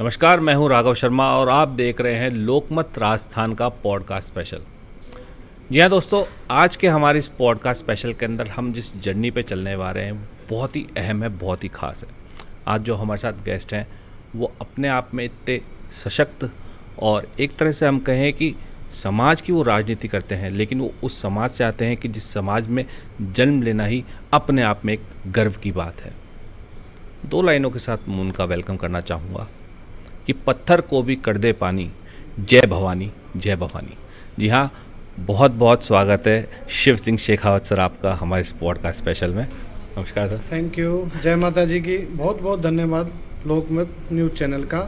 नमस्कार, मैं हूं राघव शर्मा और आप देख रहे हैं लोकमत राजस्थान का पॉडकास्ट स्पेशल। जी हाँ दोस्तों, आज के हमारे इस पॉडकास्ट स्पेशल के अंदर हम जिस जर्नी पे चलने वाले हैं बहुत ही अहम है, बहुत ही ख़ास है। आज जो हमारे साथ गेस्ट हैं वो अपने आप में इतने सशक्त और एक तरह से हम कहें कि समाज की वो राजनीति करते हैं, लेकिन वो उस समाज से आते हैं कि जिस समाज में जन्म लेना ही अपने आप में एक गर्व की बात है। दो लाइनों के साथ मैं उनका वेलकम करना चाहूँगा कि पत्थर को भी कर दे पानी, जय भवानी जय भवानी। जी हाँ, बहुत बहुत स्वागत है शिव सिंह शेखावत सर आपका हमारे इस पॉडकास्ट स्पेशल में। नमस्कार सर। Thank you. जय माता जी की बहुत बहुत धन्यवाद लोकमत न्यूज़ चैनल का,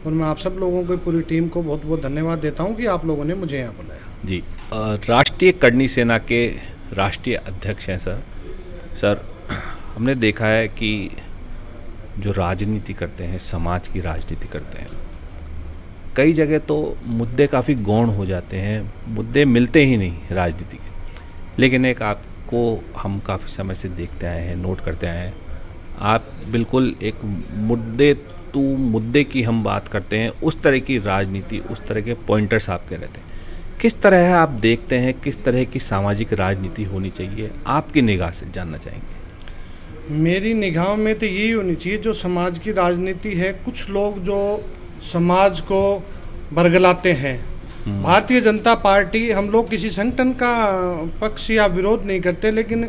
और मैं आप सब लोगों की पूरी टीम को बहुत बहुत धन्यवाद देता हूं कि आप लोगों ने मुझे यहाँ बुलाया। जी, राष्ट्रीय करनी सेना के राष्ट्रीय अध्यक्ष हैं सर। सर, हमने देखा है कि जो राजनीति करते हैं, समाज की राजनीति करते हैं, कई जगह तो मुद्दे काफ़ी गौण हो जाते हैं, मुद्दे मिलते ही नहीं राजनीति के। लेकिन एक आपको हम काफ़ी समय से देखते आए हैं, नोट करते आए हैं, आप बिल्कुल एक मुद्दे की हम बात करते हैं, उस तरह की राजनीति, उस तरह के पॉइंटर्स आपके रहते हैं। किस तरह आप देखते हैं, किस तरह की सामाजिक राजनीति होनी चाहिए, आपकी निगाह से जानना चाहेंगे। मेरी निगाह में तो यही होनी चाहिए जो समाज की राजनीति है। कुछ लोग जो समाज को बरगलाते हैं, भारतीय जनता पार्टी, हम लोग किसी संगठन का पक्ष या विरोध नहीं करते, लेकिन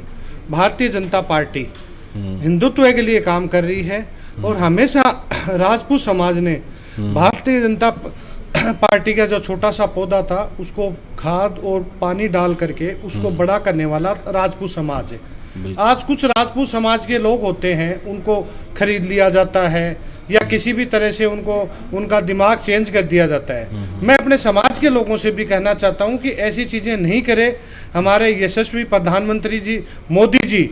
भारतीय जनता पार्टी हिंदुत्व के लिए काम कर रही है। और हमेशा राजपूत समाज ने भारतीय जनता पार्टी का जो छोटा सा पौधा था उसको खाद और पानी डाल करके उसको बड़ा करने वाला राजपूत समाज है। आज कुछ राजपूत समाज के लोग होते हैं, उनको खरीद लिया जाता है या किसी भी तरह से उनका दिमाग चेंज कर दिया जाता है। मैं अपने समाज के लोगों से भी कहना चाहता हूं कि ऐसी चीज़ें नहीं करें। हमारे यशस्वी प्रधानमंत्री जी मोदी जी,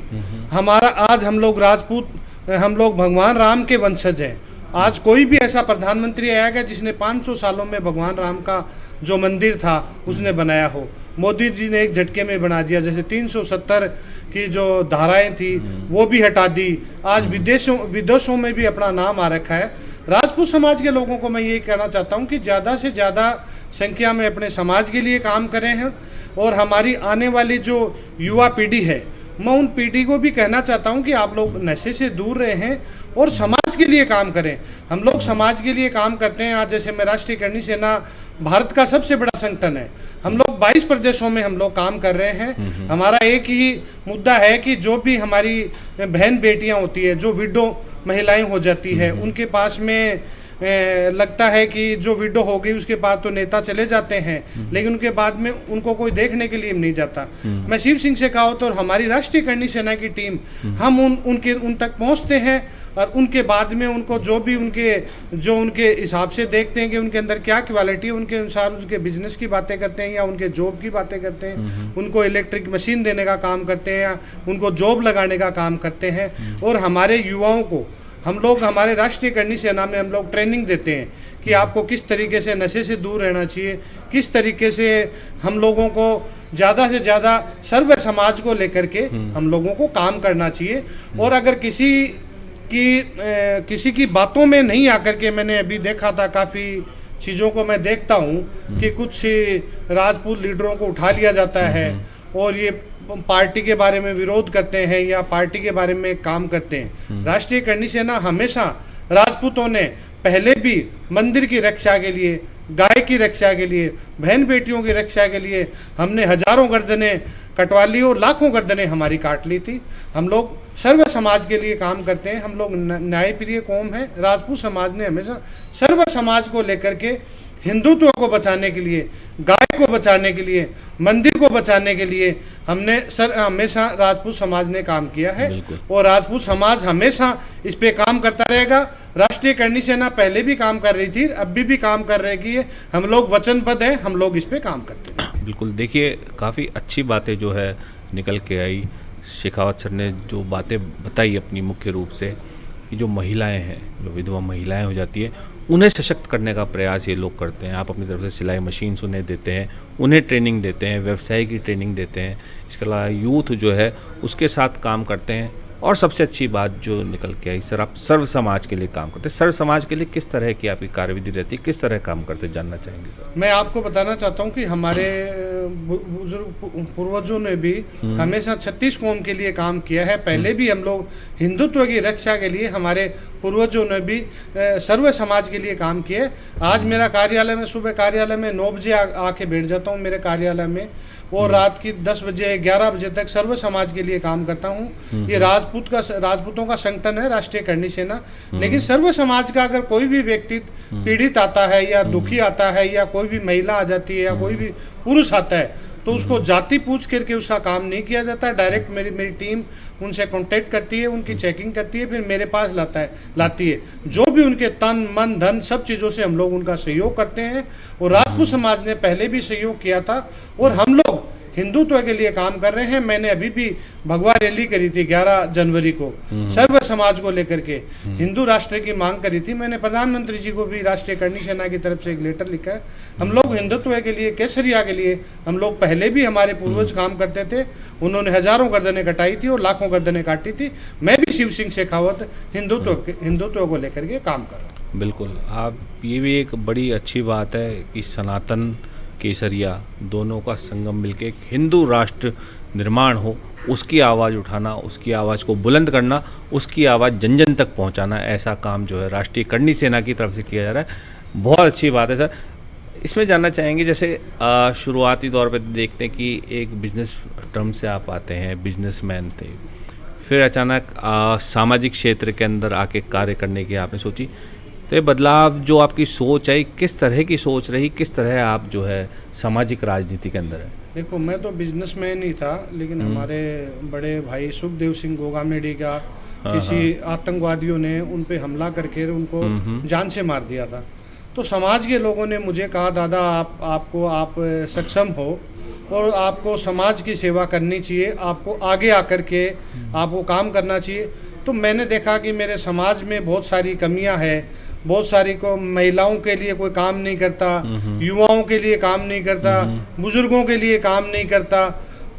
हमारा आज हम लोग राजपूत, हम लोग भगवान राम के वंशज हैं। आज कोई भी ऐसा प्रधानमंत्री आएगा जिसने 500 सालों में भगवान राम का जो मंदिर था उसने बनाया हो, मोदी जी ने एक झटके में बना दिया। जैसे 370 की जो धाराएं थी वो भी हटा दी। आज विदेशों में भी अपना नाम आ रखा है। राजपूत समाज के लोगों को मैं ये कहना चाहता हूँ कि ज़्यादा से ज़्यादा संख्या में अपने समाज के लिए काम करें हैं। और हमारी आने वाली जो युवा पीढ़ी है, मैं उन पीढ़ी को भी कहना चाहता हूं कि आप लोग नशे से दूर रहें और समाज के लिए काम करें। हम लोग समाज के लिए काम करते हैं। आज जैसे मैं राष्ट्रीय करनी सेना भारत का सबसे बड़ा संगठन है, हम लोग 22 प्रदेशों में हम लोग काम कर रहे हैं। हमारा एक ही मुद्दा है कि जो भी हमारी बहन बेटियां होती है, जो विडो महिलाएं हो जाती है, उनके पास में लगता है कि जो विडो हो गई उसके बाद तो नेता चले जाते हैं, लेकिन उनके बाद में उनको कोई देखने के लिए नहीं जाता। मैं शिव सिंह शेखावत और हमारी राष्ट्रीय करनी सेना की टीम, हम उन तक पहुंचते हैं और उनके बाद में उनको जो उनके हिसाब से देखते हैं कि उनके अंदर क्या क्वालिटी है, उनके अनुसार उनके बिजनेस की बातें करते हैं या उनके जॉब की बातें करते हैं, उनको इलेक्ट्रिक मशीन देने का काम करते हैं या उनको जॉब लगाने का काम करते हैं। और हमारे युवाओं को हम लोग हमारे राष्ट्रीय करनी सेना में हम लोग ट्रेनिंग देते हैं कि आपको किस तरीके से नशे से दूर रहना चाहिए, किस तरीके से हम लोगों को ज़्यादा से ज़्यादा सर्व समाज को लेकर के हम लोगों को काम करना चाहिए। और अगर किसी की बातों में नहीं आकर के, मैंने अभी देखा था काफ़ी चीज़ों को मैं देखता हूँ कि कुछ राजपूत लीडरों को उठा लिया जाता है और ये पार्टी के बारे में विरोध करते हैं या पार्टी के बारे में काम करते हैं। राष्ट्रीय करनी सेना हमेशा राजपूतों ने पहले भी मंदिर की रक्षा के लिए, गाय की रक्षा के लिए, बहन बेटियों की रक्षा के लिए हमने हजारों गर्दनें कटवा ली और लाखों गर्दनें हमारी काट ली थी। हम लोग सर्व समाज के लिए काम करते हैं। हम लोग न्यायप्रिय कौम है। राजपूत समाज ने हमेशा सर्व समाज को लेकर के, हिंदुत्व को बचाने के लिए, गाय को बचाने के लिए, मंदिर को बचाने के लिए हमेशा राजपूत समाज ने काम किया है और राजपूत समाज हमेशा इस पे काम करता रहेगा। राष्ट्रीय करनी सेना पहले भी काम कर रही थी, अब भी काम कर रही है। हम लोग वचनबद्ध हैं, हम लोग इस पे काम करते हैं। बिल्कुल, देखिए काफ़ी अच्छी बातें जो है निकल के आई। शेखावत सर ने जो बातें बताई अपनी मुख्य रूप से कि जो महिलाएं हैं, जो विधवा महिलाएं हो जाती है, उन्हें सशक्त करने का प्रयास ये लोग करते हैं। आप अपनी तरफ से सिलाई मशीन उन्हें देते हैं, उन्हें ट्रेनिंग देते हैं, व्यवसाय की ट्रेनिंग देते हैं। इसके अलावा यूथ जो है उसके साथ काम करते हैं और सबसे अच्छी बात जो निकल के आई सर, आप सर्व समाज के लिए काम करते हैं। सर्व समाज के लिए किस तरह की आपकी कार्यविधि रहती है, किस तरह काम करते जानना चाहेंगे सर? मैं आपको बताना चाहता हूँ कि हमारे बुजुर्ग पूर्वजों ने भी हमेशा 36 कौम के लिए काम किया है। पहले भी हम लोग हिंदुत्व की रक्षा के लिए हमारे पूर्वजों ने भी सर्व समाज के लिए काम किए। आज मेरा कार्यालय में सुबह कार्यालय में 9 बजे आके बैठ जाता हूँ मेरे कार्यालय में, और रात की 10 बजे 11 बजे तक सर्व समाज के लिए काम करता हूँ। ये राजपूतों का संगठन है राष्ट्रीय करणी सेना, लेकिन सर्व समाज का अगर कोई भी व्यक्ति पीड़ित आता है या दुखी आता है या कोई भी महिला आ जाती है या कोई भी पुरुष आता है, तो उसको जाति पूछ करके उसका काम नहीं किया जाता। डायरेक्ट मेरी टीम उनसे कांटेक्ट करती है, उनकी चेकिंग करती है, फिर मेरे पास लाती है। जो भी उनके तन मन धन सब चीज़ों से हम लोग उनका सहयोग करते हैं। और राजपूत समाज ने पहले भी सहयोग किया था और हम लोग हिंदुत्व के लिए काम कर रहे हैं। मैंने अभी भी भगवा रैली करी थी 11 जनवरी को सर्व समाज को लेकर के, हिंदू राष्ट्र की मांग करी थी। मैंने प्रधानमंत्री जी को भी राष्ट्रीय करणी सेना की तरफ से एक लेटर लिखा है। हम लोग हिंदुत्व के लिए, केसरिया के लिए हम लोग पहले भी हमारे पूर्वज काम करते थे। उन्होंने हजारों गर्दनें कटाई थी और लाखों गर्दनें काटी थी। मैं भी शिव सिंह शेखावत हिंदुत्व को लेकर के काम कर रहा हूँ। बिल्कुल, आप ये भी एक बड़ी अच्छी बात है कि सनातन केसरिया दोनों का संगम मिलके एक हिंदू राष्ट्र निर्माण हो, उसकी आवाज़ उठाना, उसकी आवाज़ को बुलंद करना, उसकी आवाज़ जन जन तक पहुंचाना, ऐसा काम जो है राष्ट्रीय करणी सेना की तरफ से किया जा रहा है। बहुत अच्छी बात है सर। इसमें जानना चाहेंगे, जैसे शुरुआती दौर पे देखते हैं कि एक बिजनेस टर्म से आप आते हैं, बिजनेसमैन थे, फिर अचानक सामाजिक क्षेत्र के अंदर आके कार्य करने की आपने सोची। तो ये बदलाव जो आपकी सोच आई, किस तरह की सोच रही, किस तरह आप जो है सामाजिक राजनीति के अंदर है? देखो, मैं तो बिजनेसमैन ही था, लेकिन हमारे बड़े भाई सुखदेव सिंह गोगामेडी का किसी आतंकवादियों ने उन पे हमला करके उनको जान से मार दिया था। तो समाज के लोगों ने मुझे कहा, दादा आप सक्षम हो और आपको समाज की सेवा करनी चाहिए, आपको आगे आकर के आपको काम करना चाहिए। तो मैंने देखा कि मेरे समाज में बहुत सारी कमियां हैं, बहुत सारी को महिलाओं के लिए कोई काम नहीं करता, युवाओं के लिए काम नहीं करता, बुजुर्गों के लिए काम नहीं करता।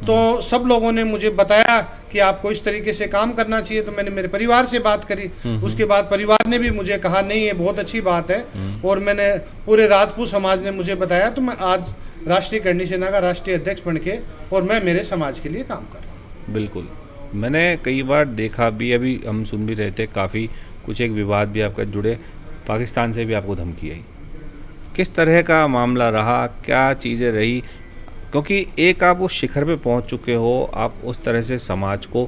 तो सब लोगों ने मुझे बताया कि आपको इस तरीके से काम करना चाहिए। तो मैंने मेरे परिवार से बात करी, उसके बाद परिवार ने भी मुझे कहा नहीं ये बहुत अच्छी बात है, और मैंने पूरे राजपूत समाज ने मुझे बताया। तो मैं आज राष्ट्रीय करणी सेना का राष्ट्रीय अध्यक्ष बन के और मैं मेरे समाज के लिए काम कर रहा हूँ। बिल्कुल, मैंने कई बार देखा भी, अभी हम सुन भी रहे थे, काफ़ी कुछ एक विवाद भी आपका जुड़े, पाकिस्तान से भी आपको धमकी आई। किस तरह का मामला रहा, क्या चीज़ें रही? क्योंकि एक आप उस शिखर पे पहुंच चुके हो, आप उस तरह से समाज को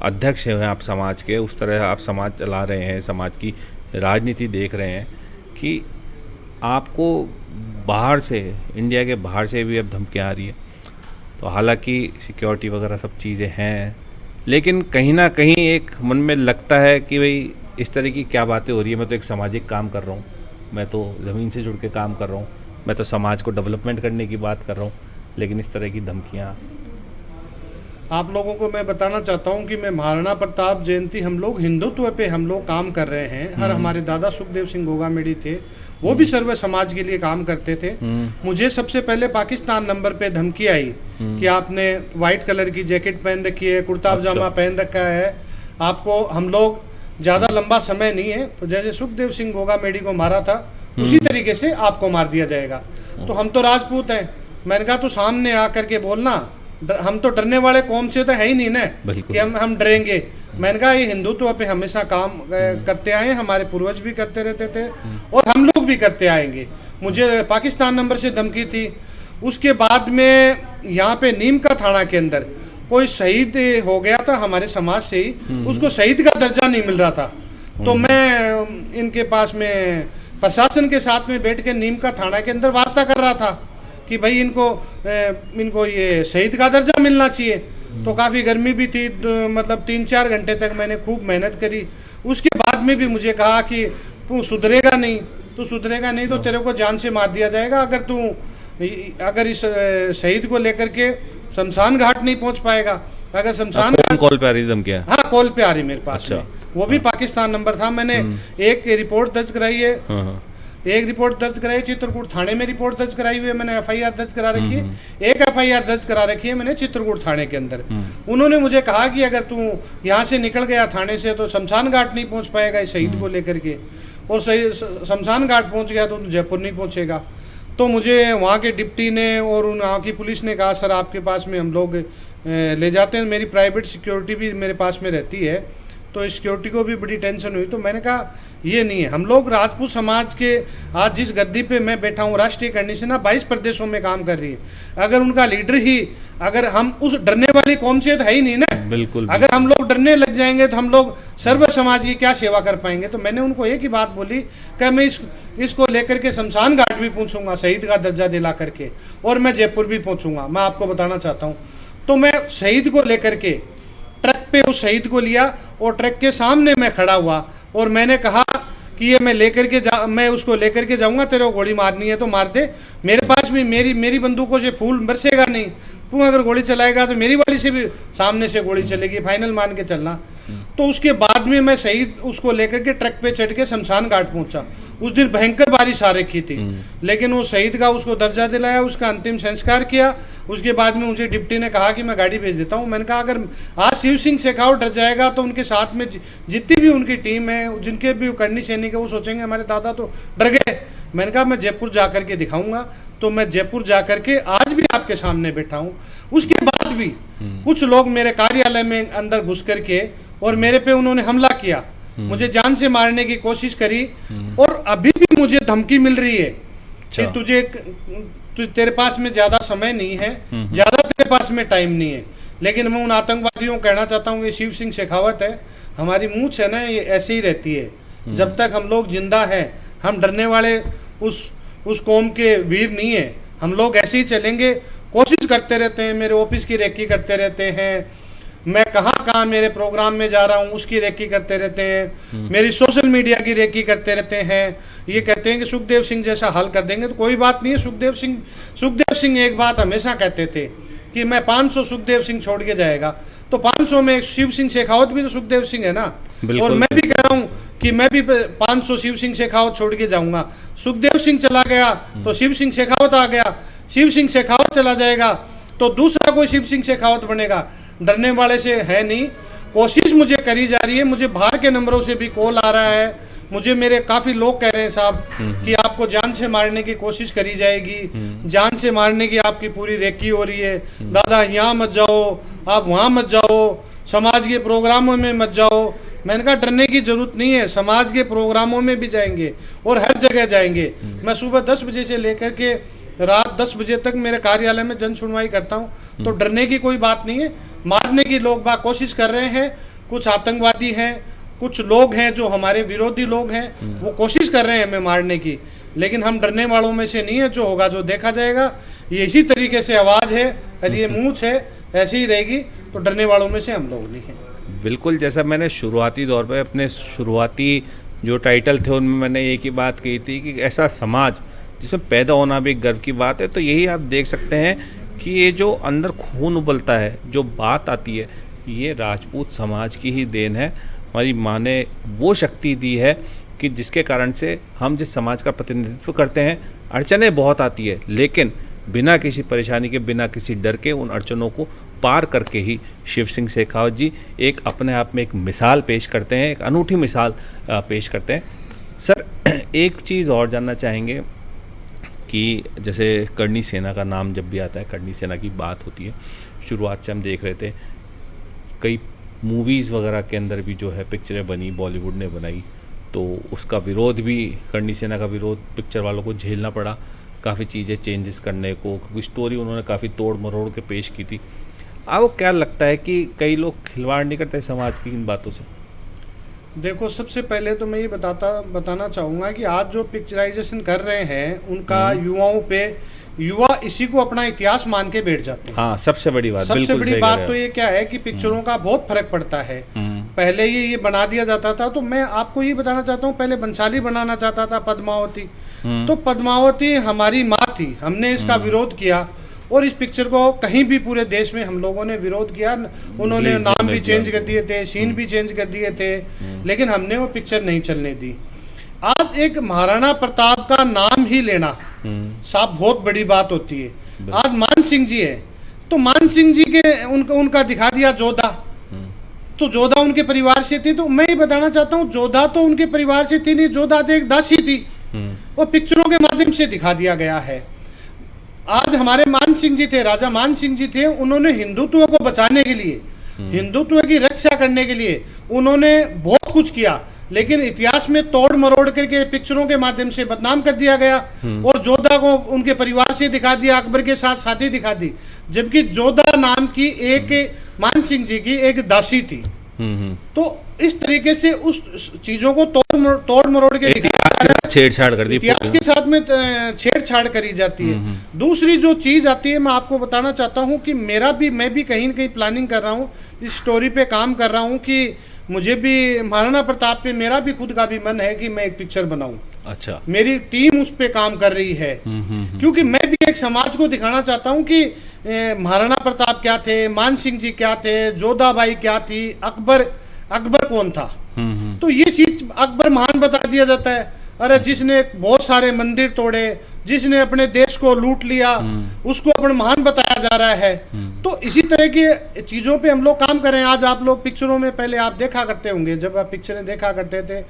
अध्यक्ष हैं आप समाज के, उस तरह आप समाज चला रहे हैं, समाज की राजनीति देख रहे हैं कि आपको बाहर से, इंडिया के बाहर से भी अब धमकियाँ आ रही है। तो हालांकि सिक्योरिटी वगैरह सब चीज़ें हैं, लेकिन कहीं ना कहीं एक मन में लगता है कि भाई इस तरह की क्या बातें हो रही है। मैं तो एक सामाजिक काम कर रहा हूँ, मैं तो ज़मीन से जुड़ के काम कर रहा हूँ, मैं तो समाज को डेवलपमेंट करने की बात कर रहा हूँ, लेकिन इस तरह की धमकियाँ। आप लोगों को मैं बताना चाहता हूं कि मैं महाराणा प्रताप जयंती, हम लोग हिंदुत्व पे हम लोग काम कर रहे हैं। और हमारे दादा सुखदेव सिंह गोगामेडी थे, वो भी सर्व समाज के लिए काम करते थे। मुझे सबसे पहले पाकिस्तान नंबर पे धमकी आई कि आपने व्हाइट कलर की जैकेट पहन रखी है, कुर्ता पजामा पहन रखा है, आपको, हम लोग ज़्यादा लंबा समय नहीं है, तो जैसे सुखदेव सिंह गोगामेडी को मारा था उसी तरीके से आपको मार दिया जाएगा। तो हम तो राजपूत हैं। मैंने कहा तो सामने आकर के बोलना, हम तो डरने वाले कौम से तो है ही नहीं ना कि हम डरेंगे। मैंने कहा ये हिंदुत्व पे हमेशा काम करते आए, हमारे पूर्वज भी करते रहते थे और हम लोग भी करते आएंगे। मुझे पाकिस्तान नंबर से धमकी थी। उसके बाद में यहाँ पे नीम का थाना के अंदर कोई शहीद हो गया था हमारे समाज से ही, उसको शहीद का दर्जा नहीं मिल रहा था। तो मैं इनके पास में प्रशासन के साथ में बैठ के नीम का थाना के अंदर वार्ता कर रहा था कि भाई इनको ये शहीद का दर्जा मिलना चाहिए। तो काफ़ी गर्मी भी थी, मतलब 3-4 घंटे तक मैंने खूब मेहनत करी। उसके बाद में भी मुझे कहा कि तू सुधरेगा नहीं तो तेरे को जान से मार दिया जाएगा अगर इस शहीद को लेकर के शमशान घाट नहीं पहुंच पाएगा। अगर शमशान कॉल पे आ रही धमकियां? हाँ, कॉल पे आ रही मेरे पास। अच्छा। में वो भी पाकिस्तान नंबर था। मैंने एक रिपोर्ट दर्ज कराई है। एक रिपोर्ट दर्ज कराई चित्रकूट थाने में, रिपोर्ट दर्ज कराई हुई है मैंने, एफआईआर दर्ज करा रखी है। एक एफआईआर दर्ज करा रखी है मैंने चित्रकूट थाने के अंदर। उन्होंने मुझे कहा कि अगर तू यहाँ से निकल गया थाने से तो शमशान घाट नहीं पहुँच पाएगा इस शहीद को लेकर के, और सही शमशान घाट पहुँच गया तो जयपुर नहीं पहुँचेगा। तो मुझे वहाँ के डिप्टी ने और वहाँ की पुलिस ने कहा सर आपके पास में हम लोग ले जाते हैं, मेरी प्राइवेट सिक्योरिटी भी मेरे पास में रहती है, तो सिक्योरिटी को भी बड़ी टेंशन हुई। तो मैंने कहा ये नहीं है, हम लोग राजपूत समाज के आज जिस गद्दी पे मैं बैठा हूँ, राष्ट्रीय करनी सेना 22 प्रदेशों में काम कर रही है, अगर उनका लीडर ही, अगर हम उस डरने वाली कौम से तो है ही नहीं ना, बिल्कुल अगर हम लोग डरने लग जाएंगे तो हम लोग सर्व समाज की क्या सेवा कर पाएंगे। तो मैंने उनको एक ही बात बोली कि मैं इसको लेकर के शमशान घाट भी पहुँचूंगा शहीद का दर्जा दिला करके, और मैं जयपुर भी पहुँचूंगा। मैं आपको बताना चाहता हूँ, तो मैं शहीद को लेकर के ट्रक पे उस शहीद को लिया और ट्रक के सामने मैं खड़ा हुआ और मैंने कहा कि ये मैं उसको लेकर के जाऊंगा, तेरे को गोली मारनी है तो मार दे, मेरे पास भी मेरी बंदूकों से फूल बरसेगा नहीं, तू अगर गोली चलाएगा तो मेरी वाली से भी सामने से गोली चलेगी, फाइनल मान के चलना। तो उसके बाद में मैं शहीद उसको लेकर के ट्रक पे चढ़ के शमशान घाट पहुंचा। उस दिन भयंकर बारिश आ रखी थी, लेकिन वो शहीद का उसको दर्जा दिलाया, उसका अंतिम संस्कार किया। उसके बाद में मुझे डिप्टी ने कहा कि मैं गाड़ी भेज देता हूँ। मैंने कहा अगर आज शिव सिंह शेखावत डर जाएगा तो उनके साथ में जितनी भी उनकी टीम है, जिनके भी करनी सैनिक है, वो सोचेंगे हमारे दादा तो डर गए। मैंने कहा मैं जयपुर जा करके दिखाऊंगा। तो मैं जयपुर जा करके आज भी आपके सामने बैठा हूँ। उसके बाद भी कुछ लोग मेरे कार्यालय में अंदर घुस करके और मेरे पे उन्होंने हमला किया, मुझे जान से मारने की कोशिश करी, और अभी भी मुझे धमकी मिल रही है कि तेरे पास में ज्यादा समय नहीं है, ज्यादा तेरे पास में टाइम नहीं है। लेकिन मैं उन आतंकवादियों को कहना चाहता हूँ, ये शिव सिंह शेखावत है, हमारी मूंछ है ना, ये ऐसे ही रहती है। जब तक हम लोग जिंदा हैं, हम डरने वाले उस कौम के वीर नहीं है। हम लोग ऐसे ही चलेंगे, कोशिश करते रहते हैं, मेरे ऑफिस की रेकी करते रहते हैं, मैं कहाँ मेरे प्रोग्राम में जा रहा हूँ उसकी रेकी करते रहते हैं, मेरी सोशल मीडिया की रेकी करते रहते हैं। ये कहते हैं कि सुखदेव सिंह जैसा हल कर देंगे, तो कोई बात नहीं है। सुखदेव सिंह एक बात हमेशा कहते थे कि मैं 500 सुखदेव सिंह छोड़ के जाएगा, तो 500 में शिव सिंह शेखावत भी तो सुखदेव सिंह है ना। और मैं भी कह रहा हूँ कि मैं भी 500 शिव सिंह शेखावत छोड़ के जाऊंगा। सुखदेव सिंह चला गया तो शिव सिंह शेखावत आ गया, शिव सिंह शेखावत चला जाएगा तो दूसरा कोई शिव सिंह शेखावत बनेगा। डरने वाले से है नहीं, कोशिश मुझे करी जा रही है। मुझे बाहर के नंबरों से भी कॉल आ रहा है, मुझे मेरे काफ़ी लोग कह रहे हैं साहब कि आपको जान से मारने की कोशिश करी जाएगी, जान से मारने की आपकी पूरी रेकी हो रही है, दादा यहाँ मत जाओ, आप वहाँ मत जाओ, समाज के प्रोग्रामों में मत जाओ। मैंने कहा डरने की जरूरत नहीं है, समाज के प्रोग्रामों में भी जाएंगे और हर जगह जाएंगे। मैं सुबह 10 बजे से लेकर के रात 10 बजे तक मेरे कार्यालय में जन सुनवाई करता हूँ, तो डरने की कोई बात नहीं है। मारने की लोग बात कोशिश कर रहे हैं, कुछ आतंकवादी हैं, कुछ लोग हैं जो हमारे विरोधी लोग हैं, वो कोशिश कर रहे हैं हमें मारने की, लेकिन हम डरने वालों में से नहीं है। जो होगा जो देखा जाएगा। ये इसी तरीके से आवाज़ है और ये मूंछ है, ऐसी ही रहेगी, तो डरने वालों में से हम लोग नहीं हैं। बिल्कुल, जैसा मैंने शुरुआती दौर पे अपने शुरुआती जो टाइटल थे उनमें मैंने एक ही बात कही थी कि ऐसा समाज जिसमें पैदा होना भी गर्व की बात है। तो यही आप देख सकते हैं कि ये जो अंदर खून उबलता है, जो बात आती है, ये राजपूत समाज की ही देन है। हमारी माँ ने वो शक्ति दी है कि जिसके कारण से हम जिस समाज का प्रतिनिधित्व करते हैं, अड़चनें बहुत आती है, लेकिन बिना किसी परेशानी के, बिना किसी डर के उन अड़चनों को पार करके ही शिव सिंह शेखावत जी एक अपने आप में एक मिसाल पेश करते हैं, एक अनूठी मिसाल पेश करते हैं। सर, एक चीज़ और जानना चाहेंगे कि जैसे करनी सेना का नाम जब भी आता है, करनी सेना की बात होती है, शुरुआत से हम देख रहे थे कई मूवीज़ वगैरह के अंदर भी जो है पिक्चरें बनी, बॉलीवुड ने बनाई, तो उसका विरोध भी, करनी सेना का विरोध पिक्चर वालों को झेलना पड़ा, काफ़ी चीज़ें चेंजेस करने को, क्योंकि स्टोरी उन्होंने काफ़ी तोड़ मरोड़ के पेश की थी। आपको क्या लगता है कि कई लोग खिलवाड़ नहीं करते समाज की इन बातों से? देखो, सबसे पहले तो मैं ये बताना चाहूँगा कि आज जो पिक्चराइजेशन कर रहे हैं उनका युवाओं पे, युवा इसी को अपना इतिहास मान के बैठ जाते हैं। हाँ, सबसे बड़ी बात, सबसे बड़ी बात तो ये क्या है कि पिक्चरों का बहुत फर्क पड़ता है। पहले ये बना दिया जाता था, तो मैं आपको ये बताना चाहता हूँ, पहले बंसाली बनाना चाहता था पद्मावती, तो पद्मावती हमारी माँ थी, हमने इसका विरोध किया और इस पिक्चर को कहीं भी पूरे देश में हम लोगों ने विरोध किया। उन्होंने नाम भी चेंज कर दिए थे, सीन भी चेंज कर दिए थे, लेकिन हमने वो पिक्चर नहीं चलने दी। आज एक महाराणा प्रताप का नाम ही लेना साहब बहुत बड़ी बात होती है। आज मान सिंह जी है, तो मान सिंह जी के उनका दिखा दिया जोधा, तो जोधा उनके परिवार से थी। तो मैं ये बताना चाहता हूँ, जोधा तो उनके परिवार से थी नहीं, जोधा तो एक दासी थी, वो पिक्चरों के माध्यम से दिखा दिया गया है। आज हमारे मान सिंह जी थे, राजा मान सिंह जी थे, उन्होंने हिंदुत्व को बचाने के लिए, हिंदुत्व की रक्षा करने के लिए उन्होंने बहुत कुछ किया, लेकिन इतिहास में तोड़ मरोड़ करके पिक्चरों के माध्यम से बदनाम कर दिया गया और जोधा को उनके परिवार से दिखा दिया, अकबर के साथ शादी दिखा दी, जबकि जोधा नाम की एक मान सिंह जी की एक दासी थी। तो इस तरीके से उस चीजों को तोड़ मरोड़ के छेड़छाड़ कर दी, इतिहास के साथ में छेड़छाड़ करी जाती है। दूसरी जो चीज आती है, मैं आपको बताना चाहता हूं कि मैं भी कहीं न कहीं प्लानिंग कर रहा हूं, इस स्टोरी पे काम कर रहा हूं कि मुझे भी महाराणा प्रताप पे मेरा भी खुद का भी मन है कि मैं एक पिक्चर बनाऊं। अच्छा, मेरी टीम उस पे काम कर रही है, क्योंकि मैं भी एक समाज को दिखाना चाहता हूं कि महाराणा प्रताप क्या थे, मान सिंह जी क्या थे, जोधाबाई क्या थी, अकबर कौन था। तो ये चीज अकबर महान बता दिया जाता है, अरे जिसने बहुत सारे मंदिर तोड़े, जिसने अपने देश को लूट लिया, उसको अपन महान बताया जा रहा है। तो इसी तरह की चीजों पे हम लोग काम कर रहे हैं। आज आप लोग पिक्चरों में, पहले आप देखा करते होंगे, जब आप पिक्चरें देखा करते थे,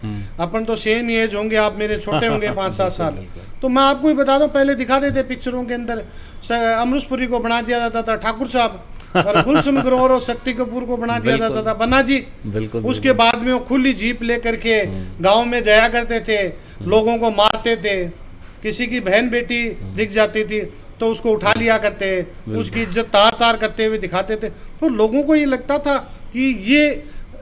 अपन तो सेम एज होंगे, आप मेरे छोटे होंगे 5-7 साल, तो मैं आपको ही बता दूं, पहले दिखाते थे पिक्चरों के अंदर अमृतपुरी को बना दिया जाता था ठाकुर साहब, और गुलशन ग्रोवर और शक्ति कपूर को बना दिया जाता था बन्ना जी। उसके बाद में वो खुली जीप लेकर के गांव में जाया करते थे, लोगों को मारते थे, किसी की बहन बेटी दिख जाती थी तो उसको उठा लिया करते, उसकी इज्जत तार तार करते हुए दिखाते थे। तो लोगों को ये लगता था कि ये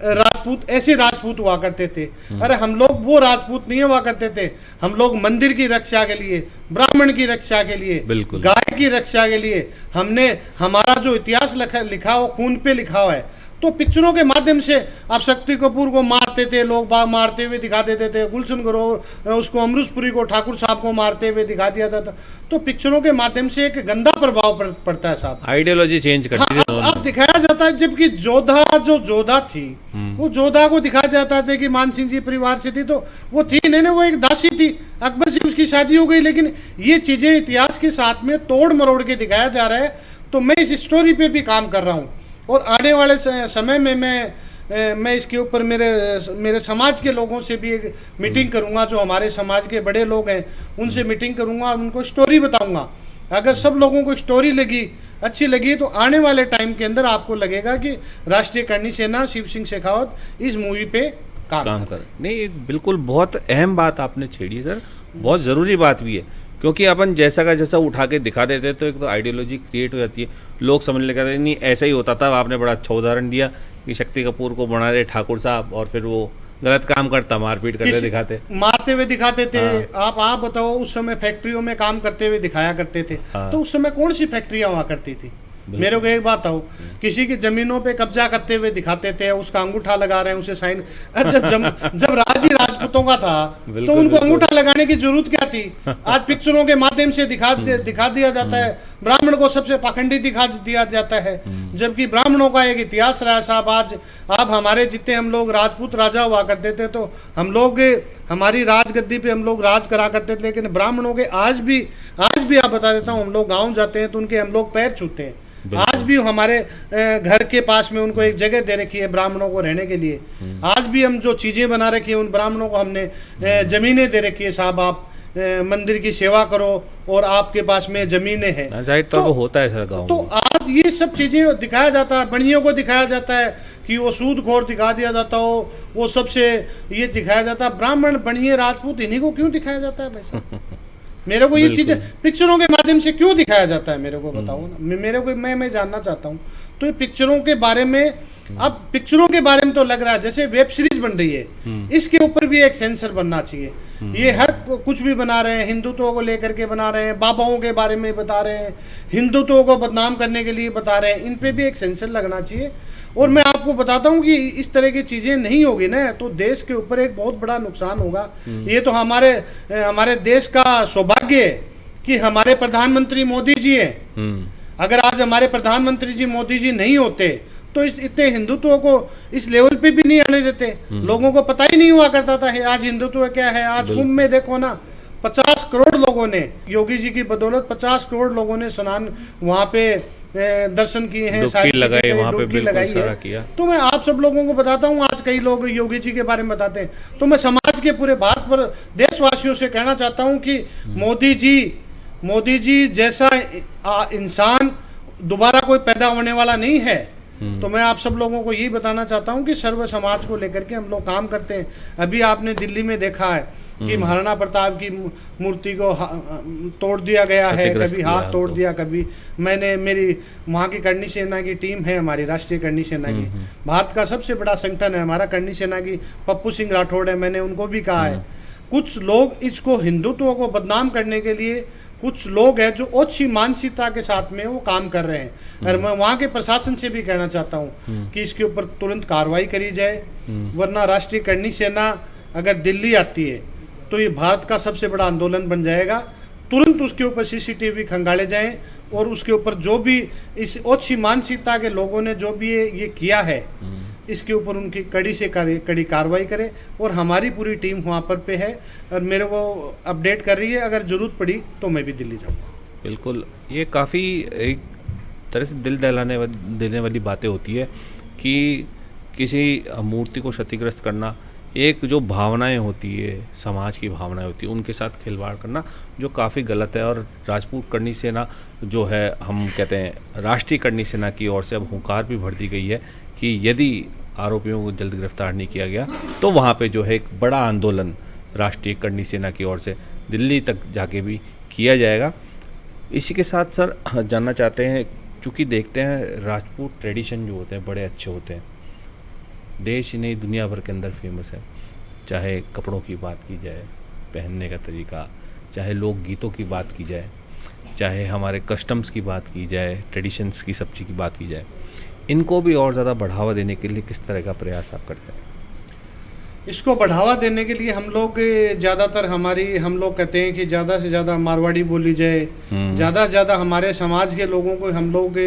राजपूत ऐसे राजपूत हुआ करते थे। अरे हम लोग वो राजपूत नहीं हुआ करते थे, हम लोग मंदिर की रक्षा के लिए, ब्राह्मण की रक्षा के लिए, गाय की रक्षा के लिए, हमने हमारा जो इतिहास लिखा हो खून पे लिखा हुआ है। तो पिक्चरों के माध्यम से आप शक्ति कपूर को मारते थे, लोग मारते हुए दिखा देते थे, गुलशन ग्रोवर उसको अमृतपुरी को ठाकुर साहब को मारते हुए दिखा दिया था। तो पिक्चरों के माध्यम से एक गंदा प्रभाव पड़ता है साहब, आइडियोलॉजी चेंज करती है। अब दिखाया जाता है, जबकि जोधा थी, वो जोधा को दिखाया जाता था कि मान सिंह जी परिवार से थी, तो वो थी नहीं, वो एक दासी थी, अकबर से उसकी शादी हो गई। लेकिन ये चीजें इतिहास के साथ में तोड़ मरोड़ के दिखाया जा रहा है। तो मैं इस स्टोरी पे भी काम कर रहा हूँ और आने वाले समय में मैं इसके ऊपर मेरे समाज के लोगों से भी एक मीटिंग करूंगा, जो हमारे समाज के बड़े लोग हैं उनसे मीटिंग करूंगा, उनको स्टोरी बताऊंगा। अगर सब लोगों को स्टोरी अच्छी लगी तो आने वाले टाइम के अंदर आपको लगेगा कि राष्ट्रीय करणी सेना शिव सिंह शेखावत इस मूवी पे काम कर। नहीं, बिल्कुल बहुत अहम बात आपने छेड़ी है सर, बहुत ज़रूरी बात भी है, क्योंकि अपन जैसा का जैसा उठा के दिखा देते हैं तो एक तो आइडियोलॉजी क्रिएट हो जाती है, लोग समझने लगे नहीं ऐसा ही होता था। आपने बड़ा अच्छा उदाहरण दिया कि शक्ति कपूर को बना रहे ठाकुर साहब और फिर वो गलत काम करता, मारपीट करते दिखाते, मारते हुए दिखाते थे। आप बताओ, उस समय फैक्ट्रियों में काम करते हुए दिखाया करते थे। तो उस समय कौन सी फैक्ट्रियां हुआ करती थी? मेरे को एक बात आओ, किसी की जमीनों पे कब्जा करते हुए दिखाते थे, उसका अंगूठा लगा रहे हैं, उसे साइन। जब राज ही राजपूतों का था तो उनको अंगूठा लगाने की जरूरत क्या थी? आज पिक्चरों के माध्यम से दिखा दिया जाता है, ब्राह्मण को सबसे पाखंडी दिखा दिया जाता है, जबकि ब्राह्मणों का एक इतिहास रहा है साहब। आज हमारे जितने हम लोग राजपूत राजा हुआ करते थे, तो हम लोग हमारी राजगद्दी पे हम लोग राज करा करते थे, लेकिन ब्राह्मणों के आज भी आप बता देता हूँ, हम लोग गाँव जाते हैं तो उनके हम लोग पैर छूते हैं। आज भी हमारे घर के पास में उनको एक जगह दे रखी है ब्राह्मणों को रहने के लिए। आज भी हम जो चीजें बना रखी है, उन ब्राह्मणों को हमने जमीनें दे रखी है साहब। आप मंदिर की सेवा करो और आपके पास में जमीनें हैं, तो होता है सर गाँव में। तो आज ये सब चीजें दिखाया जाता है, बणियों को दिखाया जाता है कि वो सूदखोर दिखा दिया जाता हो, वो सबसे ये दिखाया जाता है। ब्राह्मण, बणिये, राजपूत, इन्हीं को क्यों दिखाया जाता है भाई साहब? मेरे को ये चीजें पिक्चरों के माध्यम से क्यों दिखाया जाता है, मेरे को बताओ ना। मेरे को मैं जानना चाहता हूँ। तो ये पिक्चरों के बारे में, अब पिक्चरों के बारे में तो लग रहा है जैसे वेब सीरीज बन रही है, इसके ऊपर भी एक सेंसर बनना चाहिए। ये हर कुछ भी बना रहे हैं, हिंदुत्व को लेकर के बना रहे हैं, बाबाओं के बारे में बता रहे हैं, हिंदुत्व को बदनाम करने के लिए बता रहे हैं, इन पे भी एक सेंसर लगना चाहिए। और मैं आपको बताता हूँ कि इस तरह की चीजें नहीं होगी ना, तो देश के ऊपर एक बहुत बड़ा नुकसान होगा। ये तो हमारे देश का सौभाग्य है कि हमारे प्रधानमंत्री मोदी जी हैं। अगर आज हमारे प्रधानमंत्री जी मोदी जी नहीं होते तो इतने हिंदुत्व को इस लेवल पे भी नहीं आने देते। लोगों को पता ही नहीं हुआ करता था आज हिंदुत्व क्या है। आज कुंभ में देखो ना, 50 करोड़ लोगों ने, योगी जी की बदौलत 50 करोड़ लोगों ने स्नान वहाँ पे दर्शन किए हैं, डुबकी लगाई वहाँ पे, बिल्कुल लगाई सारा है किया। तो मैं आप सब लोगों को बताता हूँ, आज कई लोग योगी जी के बारे में बताते हैं, तो मैं समाज के पूरे भारत पर देशवासियों से कहना चाहता हूँ कि मोदी जी जैसा इंसान दोबारा कोई पैदा होने वाला नहीं है। तो मैं आप सब लोगों को यही बताना चाहता हूं कि सर्व समाज को लेकर के हम लोग काम करते हैं। अभी आपने दिल्ली में देखा है कि महाराणा प्रताप की मूर्ति को तोड़ दिया गया है, कभी हाथ तोड़ दिया, कभी मेरी वहाँ की करनी सेना की टीम है, हमारी राष्ट्रीय करनी सेना की, भारत का सबसे बड़ा संगठन है हमारा करनी सेना की, पप्पू सिंह राठौड़ है, मैंने उनको भी कहा है। कुछ लोग इसको हिंदुत्व को बदनाम करने के लिए कुछ लोग हैं जो ओछी मानसिकता के साथ में वो काम कर रहे हैं। और मैं वहाँ के प्रशासन से भी कहना चाहता हूँ कि इसके ऊपर तुरंत कार्रवाई करी जाए, वरना राष्ट्रीय करनी सेना अगर दिल्ली आती है तो ये भारत का सबसे बड़ा आंदोलन बन जाएगा। तुरंत उसके ऊपर सीसीटीवी खंगाले जाएं और उसके ऊपर जो भी इस ओछी मानसिकता के लोगों ने जो भी ये किया है, इसके ऊपर उनकी कड़ी से कड़ी कार्रवाई करे। और हमारी पूरी टीम वहाँ पर पे है और मेरे को अपडेट कर रही है, अगर ज़रूरत पड़ी तो मैं भी दिल्ली जाऊँगा। बिल्कुल, ये काफ़ी एक तरह से दिल दहलाने देने वाली बातें होती है कि किसी मूर्ति को क्षतिग्रस्त करना, एक जो भावनाएं होती है, समाज की भावनाएं होती है, उनके साथ खिलवाड़ करना जो काफ़ी गलत है। और राजपूत करनी सेना जो है, हम कहते हैं राष्ट्रीय करनी सेना की ओर से अब हुंकार भी भर दी गई है कि यदि आरोपियों को जल्द गिरफ्तार नहीं किया गया तो वहाँ पे जो है एक बड़ा आंदोलन राष्ट्रीय करनी सेना की ओर से दिल्ली तक जाके भी किया जाएगा। इसी के साथ सर जानना चाहते हैं, चूँकि देखते हैं राजपूत ट्रेडिशन जो होते हैं बड़े अच्छे होते हैं, देश ही नहीं दुनिया भर के अंदर फेमस है। चाहे कपड़ों की बात की जाए, पहनने का तरीका, चाहे लोकगीतों की बात की जाए, चाहे हमारे कस्टम्स की बात की जाए, ट्रेडिशंस की सब चीज़ की बात की जाए, इनको भी और ज़्यादा बढ़ावा देने के लिए किस तरह का प्रयास आप करते हैं? इसको बढ़ावा देने के लिए हम लोग ज़्यादातर हम लोग कहते हैं कि ज़्यादा से ज़्यादा मारवाड़ी बोली जाए, ज़्यादा से ज़्यादा हमारे समाज के लोगों को हम लोग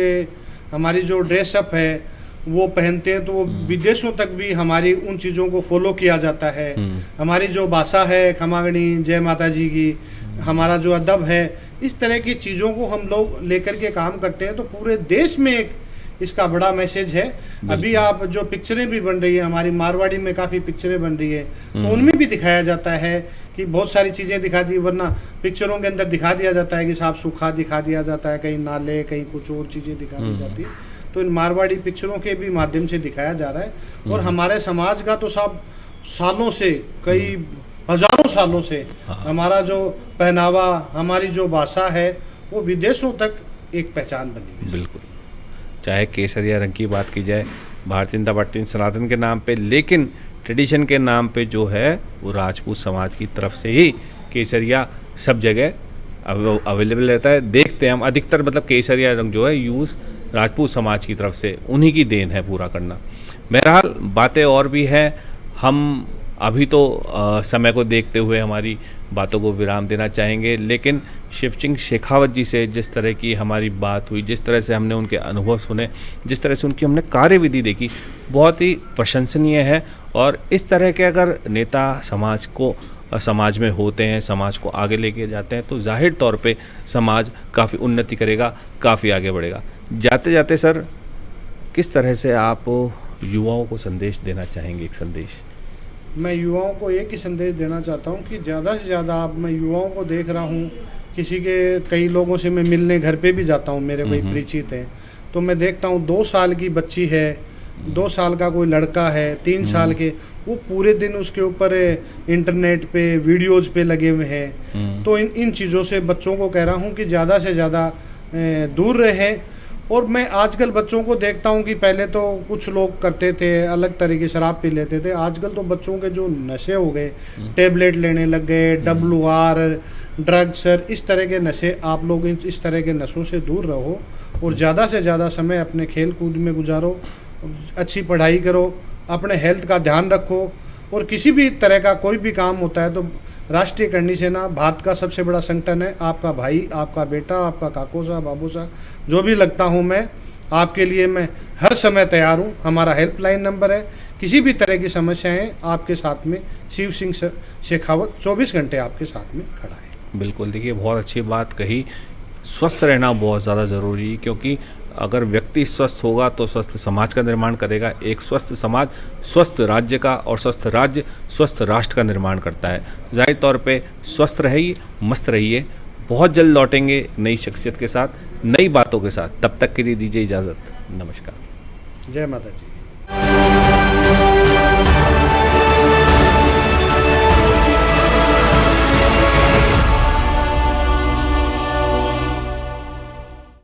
हमारी जो ड्रेसअप है वो पहनते हैं, तो वो विदेशों तक भी हमारी उन चीज़ों को फॉलो किया जाता है। हमारी जो भाषा है खमागणी, जय माता जी की, हमारा जो अदब है, इस तरह की चीज़ों को हम लोग लेकर के काम करते हैं। तो पूरे देश में एक इसका बड़ा मैसेज है। अभी आप जो पिक्चरें भी बन रही है, हमारी मारवाड़ी में काफ़ी पिक्चरें बन रही है, तो उनमें भी दिखाया जाता है कि बहुत सारी चीज़ें दिखा दी, वरना पिक्चरों के अंदर दिखा दिया जाता है कि साफ सूखा दिखा दिया जाता है, कहीं नाले, कहीं कुछ और चीज़ें दिखा दी जाती है। तो इन मारवाड़ी पिक्चरों के भी माध्यम से दिखाया जा रहा है। और हमारे समाज का तो सब सालों से, कई हजारों सालों से हमारा जो पहनावा, हमारी जो भाषा है, वो विदेशों तक एक पहचान बनी है। बिल्कुल, चाहे केसरिया रंग की बात की जाए, भारतीय जनता पार्टी सनातन के नाम पे, लेकिन ट्रेडिशन के नाम पे जो है वो राजपूत समाज की तरफ से ही केसरिया सब जगह अवेलेबल रहता है। देखते हैं हम अधिकतर, मतलब केसरिया रंग जो है यूज़ राजपूत समाज की तरफ से, उन्हीं की देन है पूरा करना। बहरहाल बातें और भी हैं, हम अभी तो समय को देखते हुए हमारी बातों को विराम देना चाहेंगे, लेकिन शिवसिंह शेखावत जी से जिस तरह की हमारी बात हुई, जिस तरह से हमने उनके अनुभव सुने, जिस तरह से उनकी हमने कार्यविधि देखी, बहुत ही प्रशंसनीय है। और इस तरह के अगर नेता समाज में होते हैं, समाज को आगे लेके जाते हैं, तो जाहिर तौर पे समाज काफ़ी उन्नति करेगा, काफ़ी आगे बढ़ेगा। जाते जाते सर, किस तरह से आप युवाओं को संदेश देना चाहेंगे? एक संदेश मैं युवाओं को एक ही संदेश देना चाहता हूँ कि ज़्यादा से ज़्यादा मैं युवाओं को देख रहा हूँ, कई लोगों से मैं मिलने घर पे भी जाता हूँ, मेरे कोई परिचित हैं, तो मैं देखता हूँ 2 साल की बच्ची है, 2 साल का कोई लड़का है, 3 साल के, वो पूरे दिन उसके ऊपर इंटरनेट पे वीडियोज़ पे लगे हुए हैं। तो इन चीज़ों से बच्चों को कह रहा हूँ कि ज़्यादा से ज़्यादा दूर रहें। और मैं आजकल बच्चों को देखता हूँ कि पहले तो कुछ लोग करते थे, अलग तरह की शराब पी लेते थे, आजकल तो बच्चों के जो नशे हो गए, टैबलेट लेने लग गए, WR, ड्रग्स, इस तरह के नशे, आप लोग इस तरह के नशों से दूर रहो और ज़्यादा से ज़्यादा समय अपने खेल कूद में गुजारो, अच्छी पढ़ाई करो, अपने हेल्थ का ध्यान रखो। और किसी भी तरह का कोई भी काम होता है तो राष्ट्रीय करनी सेना भारत का सबसे बड़ा संगठन है। आपका भाई, आपका बेटा, आपका काको साहब, बाबू साहब, जो भी लगता हूँ मैं, आपके लिए मैं हर समय तैयार हूँ। हमारा हेल्पलाइन नंबर है, किसी भी तरह की समस्याएं आपके साथ में शिव सिंह शेखावत 24 घंटे आपके साथ में खड़ा है। बिल्कुल, देखिए बहुत अच्छी बात कही। स्वस्थ रहना बहुत ज़्यादा ज़रूरी है, क्योंकि अगर व्यक्ति स्वस्थ होगा तो स्वस्थ समाज का निर्माण करेगा। एक स्वस्थ समाज स्वस्थ राज्य का, और स्वस्थ राज्य स्वस्थ राष्ट्र का निर्माण करता है। जाहिर तौर पे स्वस्थ रहिए, मस्त रहिए। बहुत जल्द लौटेंगे नई शख्सियत के साथ, नई बातों के साथ। तब तक के लिए दीजिए इजाज़त। नमस्कार। जय माता जी।